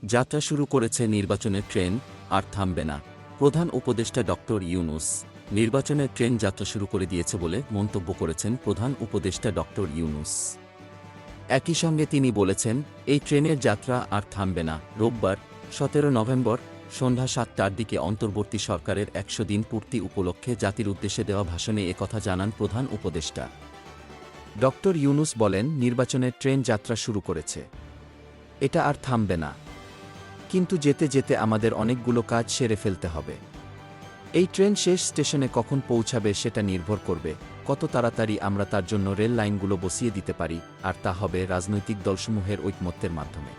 যাত্রা শুরু করেছে নির্বাচনের ট্রেন, আর থামবে না। প্রধান উপদেষ্টা ডক্টর ইউনূস নির্বাচনের ট্রেন যাত্রা শুরু করে দিয়েছে বলে মন্তব্য করেছেন প্রধান উপদেষ্টা ডক্টর ইউনূস। একই সঙ্গে তিনি বলেছেন, এই ট্রেনের যাত্রা আর থামবে না। রোববার 17 নভেম্বর সন্ধ্যা 7টার দিকে অন্তর্বর্তী সরকারের 100 দিন পূর্তি উপলক্ষে জাতির উদ্দেশ্যে দেওয়া ভাষণে একথা জানান প্রধান উপদেষ্টা। ডক্টর ইউনূস বলেন, নির্বাচনের ট্রেন যাত্রা শুরু করেছে, এটা আর থামবে না। কিন্তু যেতে যেতে আমাদের অনেকগুলো কাজ সেরে ফেলতে হবে। এই ট্রেন শেষ স্টেশনে কখন পৌঁছাবে সেটা নির্ভর করবে কত তাড়াতাড়ি আমরা তার জন্য রেল লাইনগুলো বসিয়ে দিতে পারি, আর তা হবে রাজনৈতিক দলসমূহের ঐকমত্যের মাধ্যমে।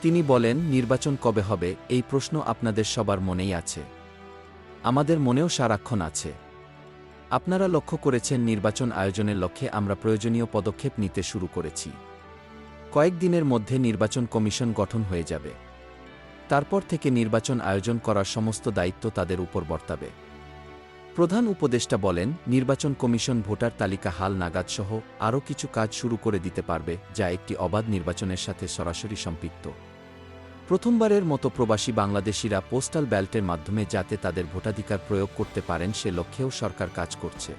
তিনি বলেন, নির্বাচন কবে হবে এই প্রশ্ন আপনাদের সবার মনেই আছে, আমাদের মনেও সারাক্ষণ আছে। আপনারা লক্ষ্য করেছেন নির্বাচন আয়োজনের লক্ষ্যে আমরা প্রয়োজনীয় পদক্ষেপ নিতে শুরু করেছি। কয়েকদিনের মধ্যে নির্বাচন কমিশন গঠন হয়ে যাবে। তারপর থেকে নির্বাচন আয়োজন করার সমস্ত দায়িত্ব তাদের উপর বর্তাবে। প্রধান উপদেষ্টা বলেন, নির্বাচন কমিশন ভোটার তালিকা হাল নাগাদ সহ আরও কিছু কাজ শুরু করে দিতে পারবে যা একটি অবাধ নির্বাচনের সাথে সরাসরি সম্পৃক্ত। প্রথমবারের মতো প্রবাসী বাংলাদেশিরা পোস্টাল ব্যালটের মাধ্যমে যাতে তাদের ভোটাধিকার প্রয়োগ করতে পারেন সে লক্ষ্যেও সরকার কাজ করছে।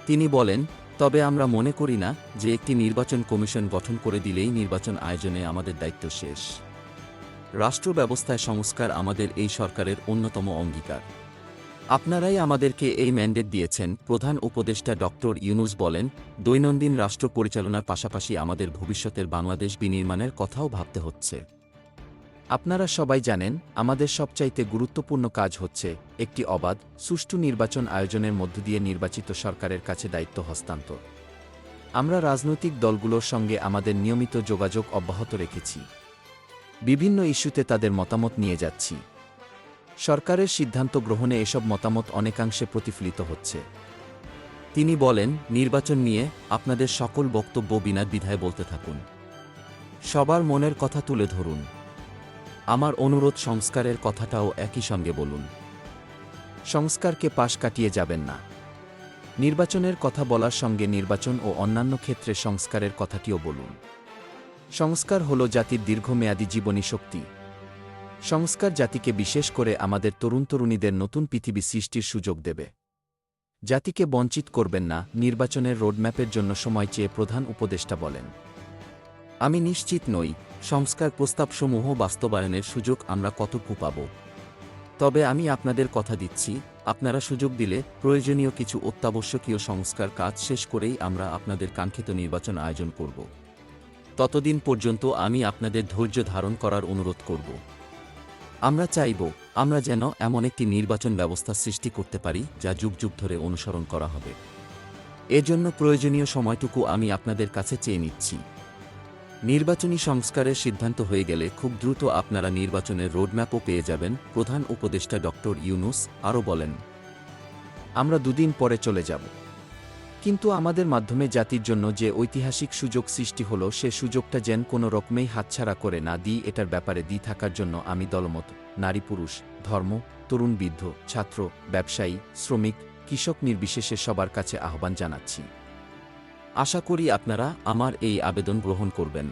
তিনি বলেন, তবে আমরা মনে করি না যে একটি নির্বাচন কমিশন গঠন করে দিলেই নির্বাচন আয়োজনে আমাদের দায়িত্ব শেষ। রাষ্ট্র ব্যবস্থায় সংস্কার আমাদের এই সরকারের অন্যতম অঙ্গীকার। আপনারাই আমাদেরকে এই ম্যান্ডেট দিয়েছেন। প্রধান উপদেষ্টা ডক্টর ইউনূস বলেন, দৈনন্দিন রাষ্ট্র পরিচালনার পাশাপাশি আমাদের ভবিষ্যতের বাংলাদেশ বিনির্মাণের কথাও ভাবতে হচ্ছে। আপনারা সবাই জানেন, আমাদের সবচাইতে গুরুত্বপূর্ণ কাজ হচ্ছে একটি অবাধ, সুষ্ঠু নির্বাচন আয়োজনের মধ্য দিয়ে নির্বাচিত সরকারের কাছে দায়িত্ব হস্তান্তর। আমরা রাজনৈতিক দলগুলোর সঙ্গে আমাদের নিয়মিত যোগাযোগ অব্যাহত রেখেছি। বিভিন্ন ইস্যুতে তাদের মতামত নিয়ে যাচ্ছি। সরকারের সিদ্ধান্ত গ্রহণে এসব মতামত অনেকাংশে প্রতিফলিত হচ্ছে। তিনি বলেন, নির্বাচন নিয়ে আপনাদের সকল বক্তব্য বিনা দ্বিধায় বলতে থাকুন। সবার মনের কথা তুলে ধরুন। আমার অনুরোধ, সংস্কারের কথাটাও একই সঙ্গে বলুন। সংস্কারকে পাশ কাটিয়ে যাবেন না। নির্বাচনের কথা বলার সঙ্গে নির্বাচন ও অন্যান্য ক্ষেত্রে সংস্কারের কথাটিও বলুন। সংস্কার হল জাতির দীর্ঘমেয়াদী জীবনী শক্তি। সংস্কার জাতিকে, বিশেষ করে আমাদের তরুণ তরুণীদের নতুন পৃথিবী সৃষ্টির সুযোগ দেবে। জাতিকে বঞ্চিত করবেন না। নির্বাচনের রোডম্যাপের জন্য সময় চেয়ে প্রধান উপদেষ্টা বলেন, আমি নিশ্চিত নই সংস্কার প্রস্তাবসমূহ বাস্তবায়নের সুযোগ আমরা কতটুকু পাব। তবে আমি আপনাদের কথা দিচ্ছি, আপনারা সুযোগ দিলে প্রয়োজনীয় কিছু অত্যাবশ্যকীয় সংস্কার কাজ শেষ করেই আমরা আপনাদের কাঙ্ক্ষিত নির্বাচন আয়োজন করব। ততদিন পর্যন্ত আমি আপনাদের ধৈর্য ধারণ করার অনুরোধ করব। আমরা চাইব আমরা যেন এমন একটি নির্বাচন ব্যবস্থা সৃষ্টি করতে পারি যা যুগ যুগ ধরে অনুসরণ করা হবে। এজন্য প্রয়োজনীয় সময়টুকু আমি আপনাদের কাছে চেয়ে নিচ্ছি। নির্বাচনী সংস্কারের সিদ্ধান্ত হয়ে গেলে খুব দ্রুত আপনারা নির্বাচনের রোডম্যাপও পেয়ে যাবেন। প্রধান উপদেষ্টা ডক্টর ইউনূস আরও বলেন, আমরা দুদিন পরে চলে যাব, কিন্তু আমাদের মাধ্যমে জাতির জন্য যে ঐতিহাসিক সুযোগ সৃষ্টি হলো সে সুযোগটা যেন কোনো রকমেই হাতছাড়া করে না দিই, এটার ব্যাপারে থাকার জন্য আমি দলমত, নারী পুরুষ, ধর্ম, তরুণ বৃদ্ধ, ছাত্র, ব্যবসায়ী, শ্রমিক, কৃষক নির্বিশেষে সবার কাছে আহ্বান জানাচ্ছি। আশা করি আপনারা আমার এই আবেদন গ্রহণ করবেন।